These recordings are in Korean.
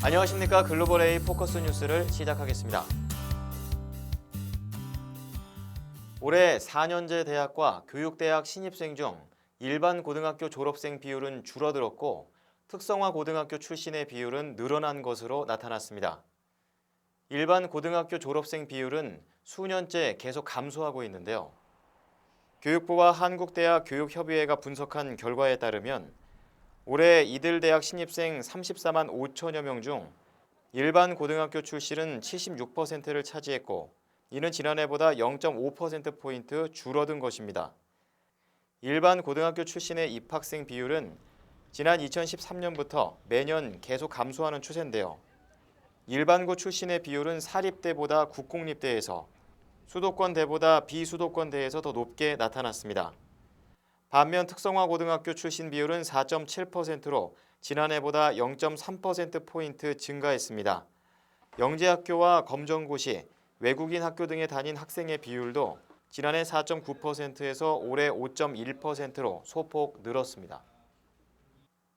안녕하십니까. 글로벌 A 포커스 뉴스를 시작하겠습니다. 올해 4년제 대학과 교육대학 신입생 중 일반 고등학교 졸업생 비율은 줄어들었고 특성화 고등학교 출신의 비율은 늘어난 것으로 나타났습니다. 일반 고등학교 졸업생 비율은 수년째 계속 감소하고 있는데요. 교육부와 한국대학 교육협의회가 분석한 결과에 따르면 올해 이들 대학 신입생 34만 5천여 명 중 일반 고등학교 출신은 76%를 차지했고 이는 지난해보다 0.5%포인트 줄어든 것입니다. 일반 고등학교 출신의 입학생 비율은 지난 2013년부터 매년 계속 감소하는 추세인데요. 일반고 출신의 비율은 사립대보다 국공립대에서 수도권대보다 비수도권대에서 더 높게 나타났습니다. 반면 특성화 고등학교 출신 비율은 4.7%로 지난해보다 0.3%포인트 증가했습니다. 영재학교와 검정고시, 외국인 학교 등에 다닌 학생의 비율도 지난해 4.9%에서 올해 5.1%로 소폭 늘었습니다.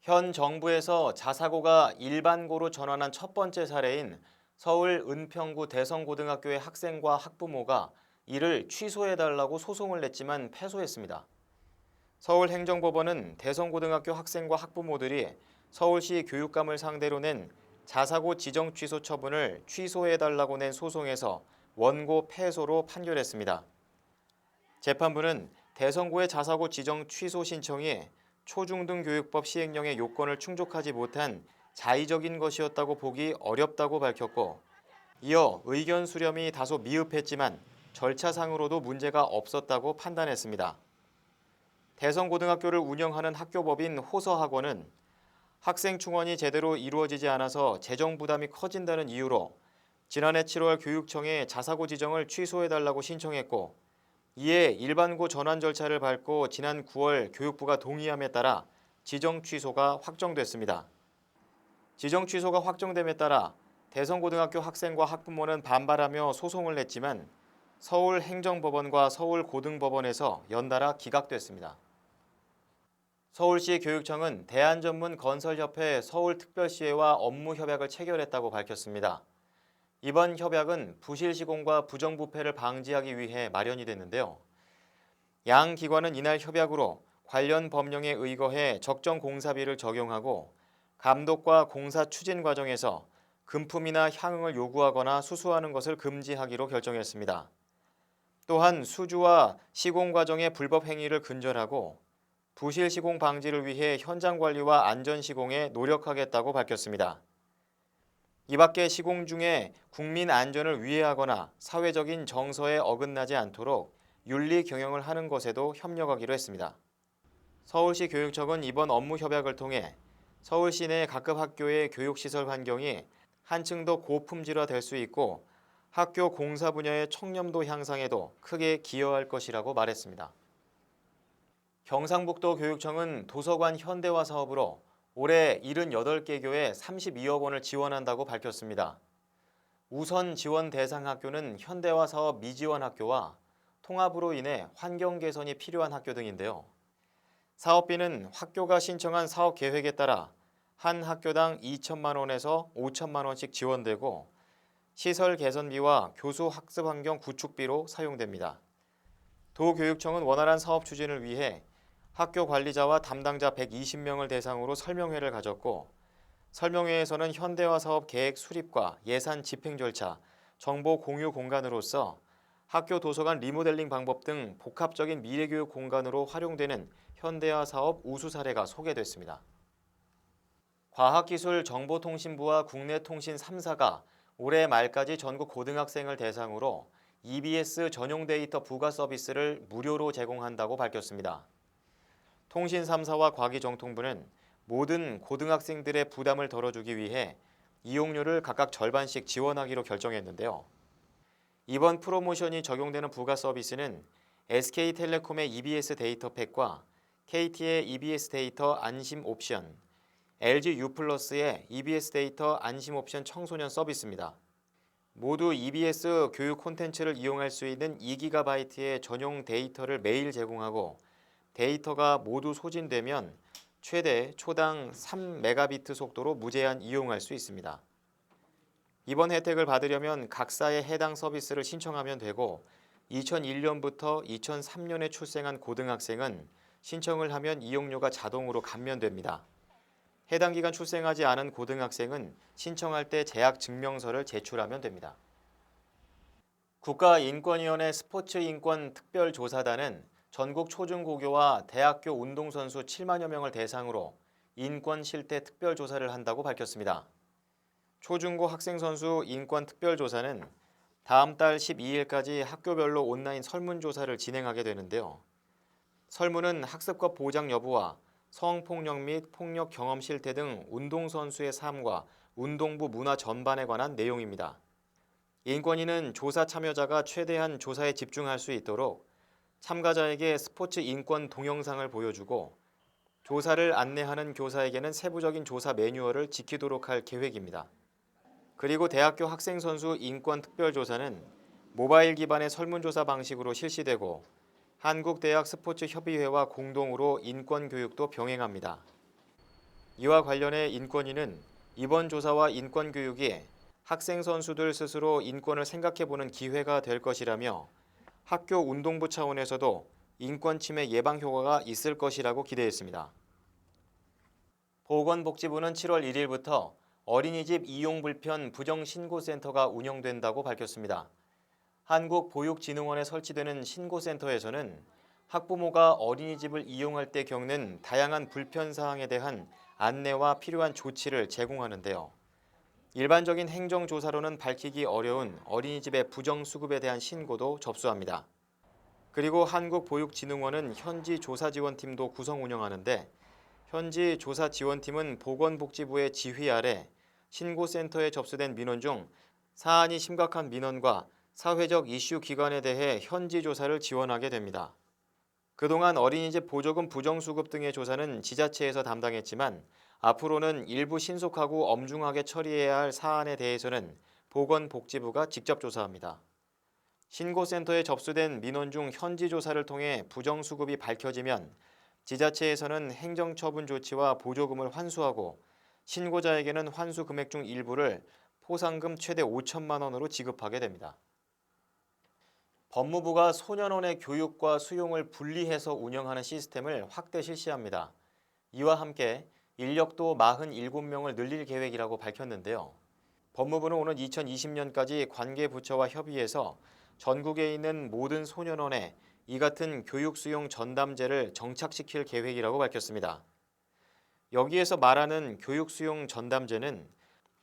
현 정부에서 자사고가 일반고로 전환한 첫 번째 사례인 서울 은평구 대성고등학교의 학생과 학부모가 이를 취소해달라고 소송을 냈지만 패소했습니다. 서울행정법원은 대성고등학교 학생과 학부모들이 서울시 교육감을 상대로 낸 자사고 지정 취소 처분을 취소해달라고 낸 소송에서 원고 패소로 판결했습니다. 재판부는 대성고의 자사고 지정 취소 신청이 초중등교육법 시행령의 요건을 충족하지 못한 자의적인 것이었다고 보기 어렵다고 밝혔고 이어 의견 수렴이 다소 미흡했지만 절차상으로도 문제가 없었다고 판단했습니다. 대성고등학교를 운영하는 학교법인 호서학원은 학생 충원이 제대로 이루어지지 않아서 재정 부담이 커진다는 이유로 지난해 7월 교육청에 자사고 지정을 취소해달라고 신청했고 이에 일반고 전환 절차를 밟고 지난 9월 교육부가 동의함에 따라 지정 취소가 확정됐습니다. 지정 취소가 확정됨에 따라 대성고등학교 학생과 학부모는 반발하며 소송을 냈지만 서울행정법원과 서울고등법원에서 연달아 기각됐습니다. 서울시 교육청은 대한전문건설협회 서울특별시회와 업무협약을 체결했다고 밝혔습니다. 이번 협약은 부실시공과 부정부패를 방지하기 위해 마련이 됐는데요. 양 기관은 이날 협약으로 관련 법령에 의거해 적정 공사비를 적용하고 감독과 공사 추진 과정에서 금품이나 향응을 요구하거나 수수하는 것을 금지하기로 결정했습니다. 또한 수주와 시공 과정의 불법 행위를 근절하고 부실 시공 방지를 위해 현장 관리와 안전 시공에 노력하겠다고 밝혔습니다. 이 밖에 시공 중에 국민 안전을 위해하거나 사회적인 정서에 어긋나지 않도록 윤리 경영을 하는 것에도 협력하기로 했습니다. 서울시 교육청은 이번 업무 협약을 통해 서울시 내 각급 학교의 교육시설 환경이 한층 더 고품질화될 수 있고 학교 공사 분야의 청렴도 향상에도 크게 기여할 것이라고 말했습니다. 경상북도 교육청은 도서관 현대화 사업으로 올해 78개 교에 32억 원을 지원한다고 밝혔습니다. 우선 지원 대상 학교는 현대화 사업 미지원 학교와 통합으로 인해 환경 개선이 필요한 학교 등인데요. 사업비는 학교가 신청한 사업 계획에 따라 한 학교당 2천만 원에서 5천만 원씩 지원되고 시설 개선비와 교수 학습 환경 구축비로 사용됩니다. 도교육청은 원활한 사업 추진을 위해 학교 관리자와 담당자 120명을 대상으로 설명회를 가졌고 설명회에서는 현대화 사업 계획 수립과 예산 집행 절차, 정보 공유 공간으로서 학교 도서관 리모델링 방법 등 복합적인 미래교육 공간으로 활용되는 현대화 사업 우수 사례가 소개됐습니다. 과학기술정보통신부와 국내통신 3사가 올해 말까지 전국 고등학생을 대상으로 EBS 전용 데이터 부가 서비스를 무료로 제공한다고 밝혔습니다. 통신 3사와 과기정통부는 모든 고등학생들의 부담을 덜어주기 위해 이용료를 각각 절반씩 지원하기로 결정했는데요. 이번 프로모션이 적용되는 부가 서비스는 SK텔레콤의 EBS 데이터 팩과 KT의 EBS 데이터 안심 옵션, LG U+의 EBS 데이터 안심 옵션 청소년 서비스입니다. 모두 EBS 교육 콘텐츠를 이용할 수 있는 2GB의 전용 데이터를 매일 제공하고 데이터가 모두 소진되면 최대 초당 3메가비트 속도로 무제한 이용할 수 있습니다. 이번 혜택을 받으려면 각사의 해당 서비스를 신청하면 되고 2001년부터 2003년에 출생한 고등학생은 신청을 하면 이용료가 자동으로 감면됩니다. 해당 기간 출생하지 않은 고등학생은 신청할 때 재학 증명서를 제출하면 됩니다. 국가인권위원회 스포츠인권특별조사단은 전국 초중고교와 대학교 운동선수 7만여 명을 대상으로 인권 실태 특별조사를 한다고 밝혔습니다. 초중고 학생선수 인권특별조사는 다음 달 12일까지 학교별로 온라인 설문조사를 진행하게 되는데요. 설문은 학습과 보장 여부와 성폭력 및 폭력 경험 실태 등 운동선수의 삶과 운동부 문화 전반에 관한 내용입니다. 인권위는 조사 참여자가 최대한 조사에 집중할 수 있도록 참가자에게 스포츠 인권 동영상을 보여주고 조사를 안내하는 교사에게는 세부적인 조사 매뉴얼을 지키도록 할 계획입니다. 그리고 대학교 학생선수 인권특별조사는 모바일 기반의 설문조사 방식으로 실시되고 한국대학스포츠협의회와 공동으로 인권교육도 병행합니다. 이와 관련해 인권위는 이번 조사와 인권교육이 학생 선수들 스스로 인권을 생각해보는 기회가 될 것이라며 학교 운동부 차원에서도 인권 침해 예방 효과가 있을 것이라고 기대했습니다. 보건복지부는 7월 1일부터 어린이집 이용 불편 부정신고센터가 운영된다고 밝혔습니다. 한국보육진흥원에 설치되는 신고센터에서는 학부모가 어린이집을 이용할 때 겪는 다양한 불편 사항에 대한 안내와 필요한 조치를 제공하는데요. 일반적인 행정조사로는 밝히기 어려운 어린이집의 부정수급에 대한 신고도 접수합니다. 그리고 한국보육진흥원은 현지 조사지원팀도 구성 운영하는데 현지 조사지원팀은 보건복지부의 지휘 아래 신고센터에 접수된 민원 중 사안이 심각한 민원과 사회적 이슈 기관에 대해 현지 조사를 지원하게 됩니다. 그동안 어린이집 보조금 부정수급 등의 조사는 지자체에서 담당했지만 앞으로는 일부 신속하고 엄중하게 처리해야 할 사안에 대해서는 보건복지부가 직접 조사합니다. 신고센터에 접수된 민원 중 현지 조사를 통해 부정수급이 밝혀지면 지자체에서는 행정처분 조치와 보조금을 환수하고 신고자에게는 환수 금액 중 일부를 포상금 최대 5천만 원으로 지급하게 됩니다. 법무부가 소년원의 교육과 수용을 분리해서 운영하는 시스템을 확대 실시합니다. 이와 함께 인력도 47명을 늘릴 계획이라고 밝혔는데요. 법무부는 오는 2020년까지 관계부처와 협의해서 전국에 있는 모든 소년원에 이 같은 교육 수용 전담제를 정착시킬 계획이라고 밝혔습니다. 여기에서 말하는 교육 수용 전담제는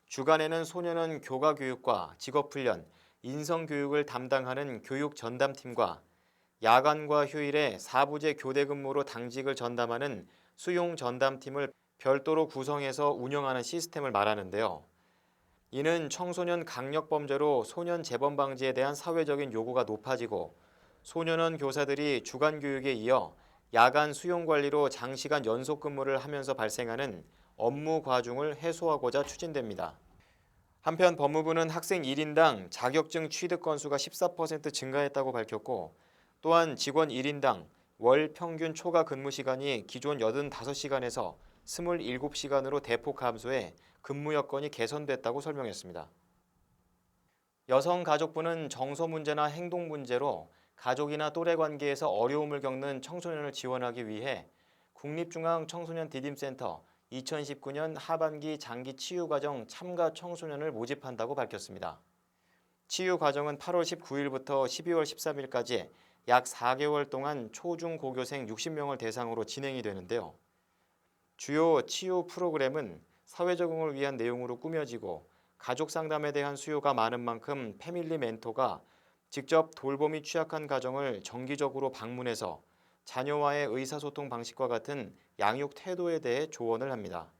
주간에는 소년원 교가 교육과 직업훈련, 인성교육을 담당하는 교육 전담팀과 야간과 휴일에 사부제 교대 근무로 당직을 전담하는 수용 전담팀을 별도로 구성해서 운영하는 시스템을 말하는데요. 이는 청소년 강력범죄로 소년 재범 방지에 대한 사회적인 요구가 높아지고 소년원 교사들이 주간 교육에 이어 야간 수용 관리로 장시간 연속 근무를 하면서 발생하는 업무 과중을 해소하고자 추진됩니다. 한편 법무부는 학생 1인당 자격증 취득 건수가 14% 증가했다고 밝혔고 또한 직원 1인당 월 평균 초과 근무 시간이 기존 85시간에서 27시간으로 대폭 감소해 근무 여건이 개선됐다고 설명했습니다. 여성가족부는 정서 문제나 행동 문제로 가족이나 또래 관계에서 어려움을 겪는 청소년을 지원하기 위해 국립중앙청소년디딤센터 2019년 하반기 장기 치유과정 참가 청소년을 모집한다고 밝혔습니다. 치유과정은 8월 19일부터 12월 13일까지 약 4개월 동안 초중고교생 60명을 대상으로 진행이 되는데요. 주요 치유 프로그램은 사회적응을 위한 내용으로 꾸며지고 가족 상담에 대한 수요가 많은 만큼 패밀리 멘토가 직접 돌봄이 취약한 가정을 정기적으로 방문해서 자녀와의 의사소통 방식과 같은 양육 태도에 대해 조언을 합니다.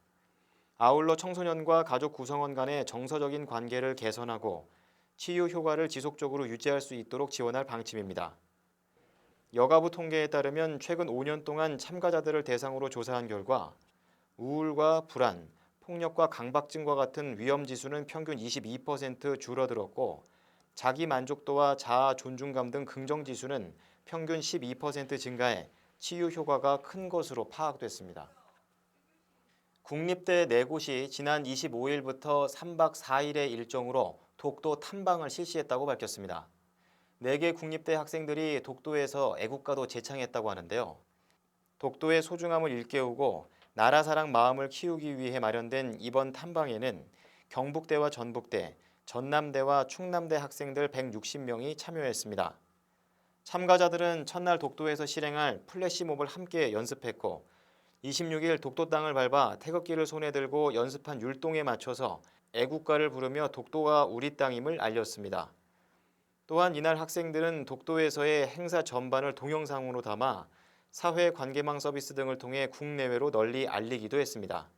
아울러 청소년과 가족 구성원 간의 정서적인 관계를 개선하고 치유 효과를 지속적으로 유지할 수 있도록 지원할 방침입니다. 여가부 통계에 따르면 최근 5년 동안 참가자들을 대상으로 조사한 결과 우울과 불안, 폭력과 강박증과 같은 위험지수는 평균 22% 줄어들었고 자기 만족도와 자아 존중감 등 긍정지수는 평균 12% 증가해 치유 효과가 큰 것으로 파악됐습니다. 국립대 4곳이 지난 25일부터 3박 4일의 일정으로 독도 탐방을 실시했다고 밝혔습니다. 4개 국립대 학생들이 독도에서 애국가도 제창했다고 하는데요. 독도의 소중함을 일깨우고 나라 사랑 마음을 키우기 위해 마련된 이번 탐방에는 경북대와 전북대, 전남대와 충남대 학생들 160명이 참여했습니다. 참가자들은 첫날 독도에서 실행할 플래시몹을 함께 연습했고 26일 독도 땅을 밟아 태극기를 손에 들고 연습한 율동에 맞춰서 애국가를 부르며 독도가 우리 땅임을 알렸습니다. 또한 이날 학생들은 독도에서의 행사 전반을 동영상으로 담아 사회 관계망 서비스 등을 통해 국내외로 널리 알리기도 했습니다.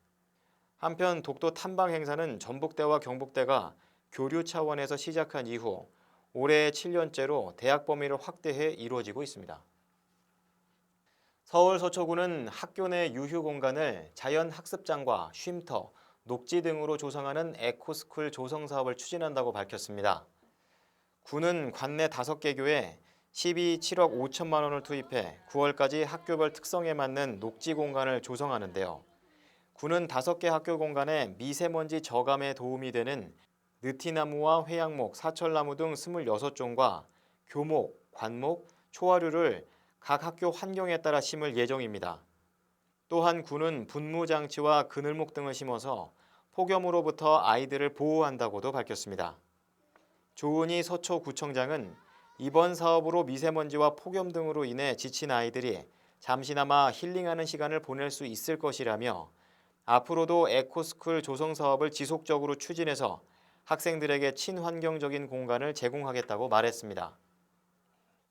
한편 독도 탐방 행사는 전북대와 경북대가 교류 차원에서 시작한 이후 올해 7년째로 대학 범위를 확대해 이루어지고 있습니다. 서울 서초구는 학교 내 유휴 공간을 자연학습장과 쉼터, 녹지 등으로 조성하는 에코스쿨 조성 사업을 추진한다고 밝혔습니다. 구는 관내 5개 교에 7억 5천만 원을 투입해 9월까지 학교별 특성에 맞는 녹지 공간을 조성하는데요. 구는 5개 학교 공간에 미세먼지 저감에 도움이 되는 느티나무와 회양목, 사철나무 등 26종과 교목, 관목, 초하류를 각 학교 환경에 따라 심을 예정입니다. 또한 구는 분무장치와 그늘목 등을 심어서 폭염으로부터 아이들을 보호한다고도 밝혔습니다. 조은희 서초구청장은 이번 사업으로 미세먼지와 폭염 등으로 인해 지친 아이들이 잠시나마 힐링하는 시간을 보낼 수 있을 것이라며 앞으로도 에코스쿨 조성 사업을 지속적으로 추진해서 학생들에게 친환경적인 공간을 제공하겠다고 말했습니다.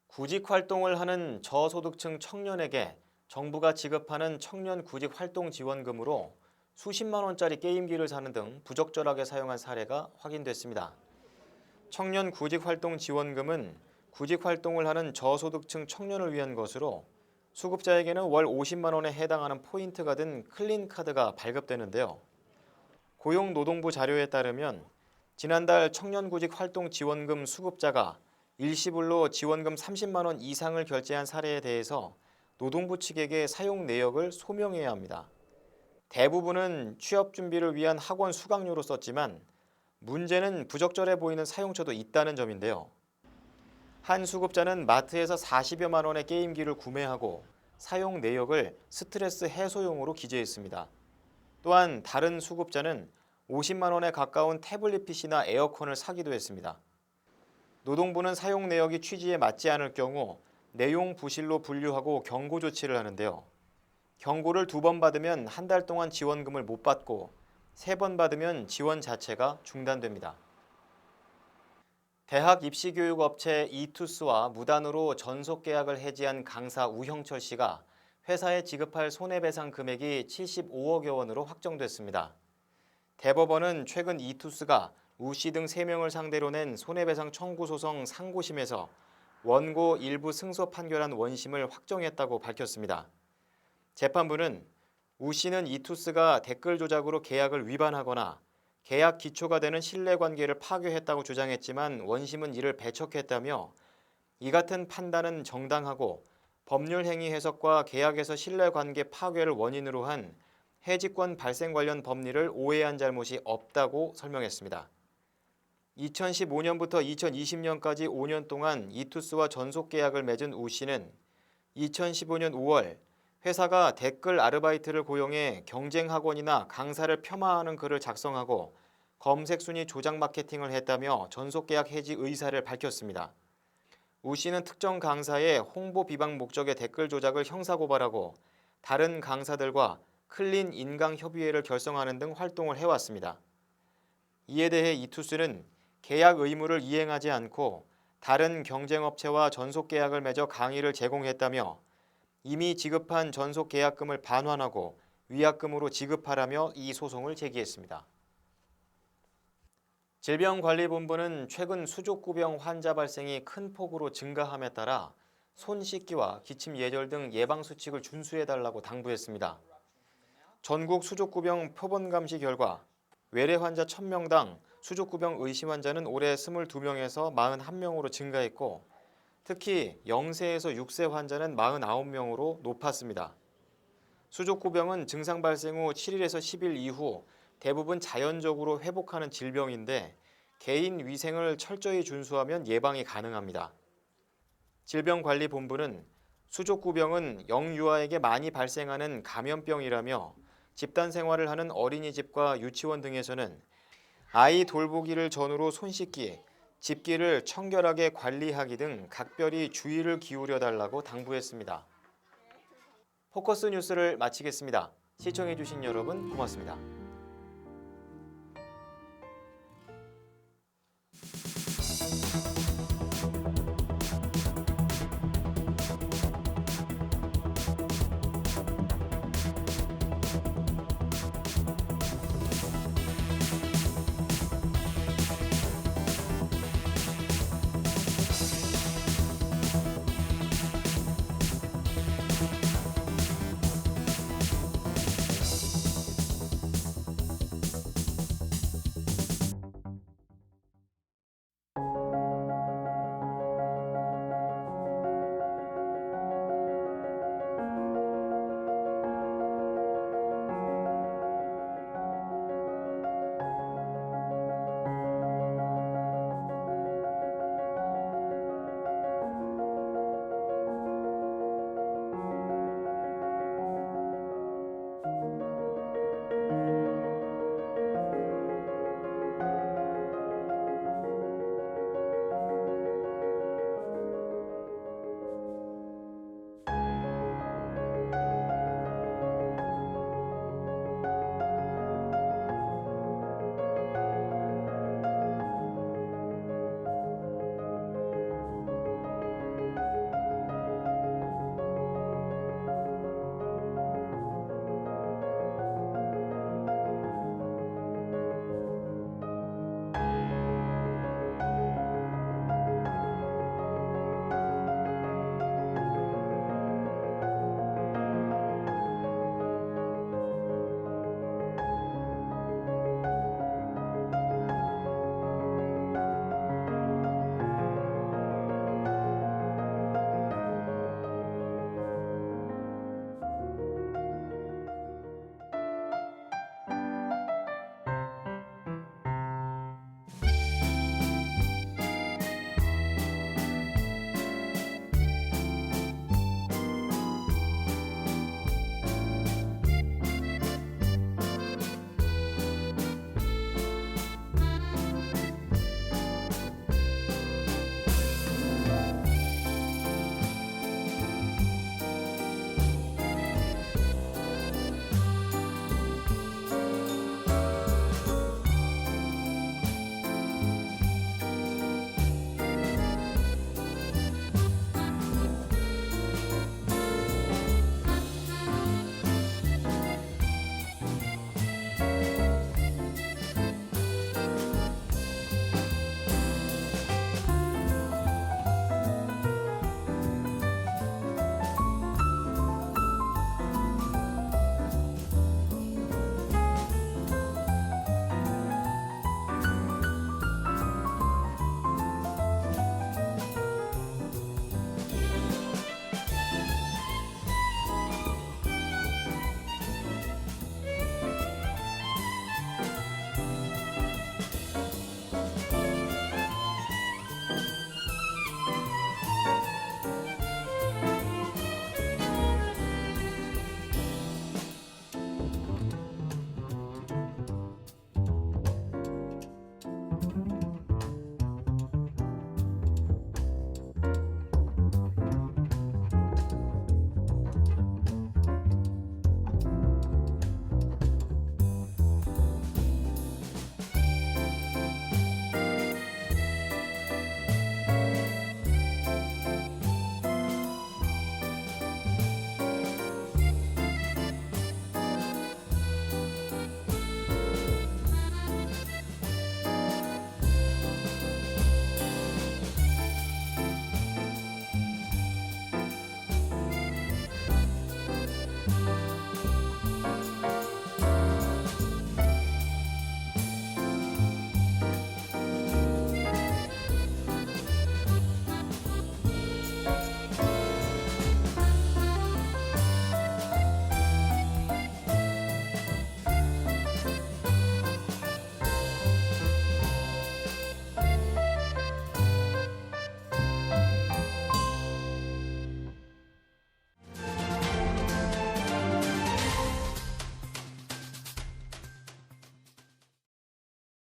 구직 활동을 하는 저소득층 청년에게 정부가 지급하는 청년 구직 활동 지원금으로 수십만 원짜리 게임기를 사는 등 부적절하게 사용한 사례가 확인됐습니다. 청년 구직 활동 지원금은 구직 활동을 하는 저소득층 청년을 위한 것으로 수급자에게는 월 50만 원에 해당하는 포인트가 든 클린카드가 발급되는데요. 고용노동부 자료에 따르면 지난달 청년구직 활동 지원금 수급자가 일시불로 지원금 30만 원 이상을 결제한 사례에 대해서 노동부 측에게 사용 내역을 소명해야 합니다. 대부분은 취업 준비를 위한 학원 수강료로 썼지만 문제는 부적절해 보이는 사용처도 있다는 점인데요. 한 수급자는 마트에서 40여만 원의 게임기를 구매하고 사용 내역을 스트레스 해소용으로 기재했습니다. 또한 다른 수급자는 50만 원에 가까운 태블릿 PC나 에어컨을 사기도 했습니다. 노동부는 사용 내역이 취지에 맞지 않을 경우 내용 부실로 분류하고 경고 조치를 하는데요. 경고를 2번 받으면 한 달 동안 지원금을 못 받고 3번 받으면 지원 자체가 중단됩니다. 대학 입시교육업체 이투스와 무단으로 전속계약을 해지한 강사 우형철 씨가 회사에 지급할 손해배상 금액이 75억여 원으로 확정됐습니다. 대법원은 최근 이투스가 우 씨 등 3명을 상대로 낸 손해배상 청구 소송 상고심에서 원고 일부 승소 판결한 원심을 확정했다고 밝혔습니다. 재판부는 우 씨는 이투스가 댓글 조작으로 계약을 위반하거나 계약 기초가 되는 신뢰관계를 파괴했다고 주장했지만 원심은 이를 배척했다며 이 같은 판단은 정당하고 법률 행위 해석과 계약에서 신뢰관계 파괴를 원인으로 한 해직권 발생 관련 법리를 오해한 잘못이 없다고 설명했습니다. 2015년부터 2020년까지 5년 동안 이투스와 전속계약을 맺은 우 씨는 2015년 5월 회사가 댓글 아르바이트를 고용해 경쟁학원이나 강사를 폄하하는 글을 작성하고 검색 순위 조작 마케팅을 했다며 전속계약 해지 의사를 밝혔습니다. 우 씨는 특정 강사의 홍보 비방 목적의 댓글 조작을 형사고발하고 다른 강사들과 클린 인강 협의회를 결성하는 등 활동을 해왔습니다. 이에 대해 이투스는 계약 의무를 이행하지 않고 다른 경쟁업체와 전속계약을 맺어 강의를 제공했다며 이미 지급한 전속계약금을 반환하고 위약금으로 지급하라며 이 소송을 제기했습니다. 질병관리본부는 최근 수족구병 환자 발생이 큰 폭으로 증가함에 따라 손 씻기와 기침 예절 등 예방수칙을 준수해달라고 당부했습니다. 전국 수족구병 표본 감시 결과 외래 환자 1000명당 수족구병 의심 환자는 올해 22명에서 41명으로 증가했고 특히 0세에서 6세 환자는 49명으로 높았습니다. 수족구병은 증상 발생 후 7일에서 10일 이후 대부분 자연적으로 회복하는 질병인데 개인 위생을 철저히 준수하면 예방이 가능합니다. 질병관리본부는 수족구병은 영유아에게 많이 발생하는 감염병이라며 집단 생활을 하는 어린이집과 유치원 등에서는 아이 돌보기를 전후로 손 씻기, 집기를 청결하게 관리하기 등 각별히 주의를 기울여 달라고 당부했습니다. 포커스 뉴스를 마치겠습니다. 시청해주신 여러분 고맙습니다.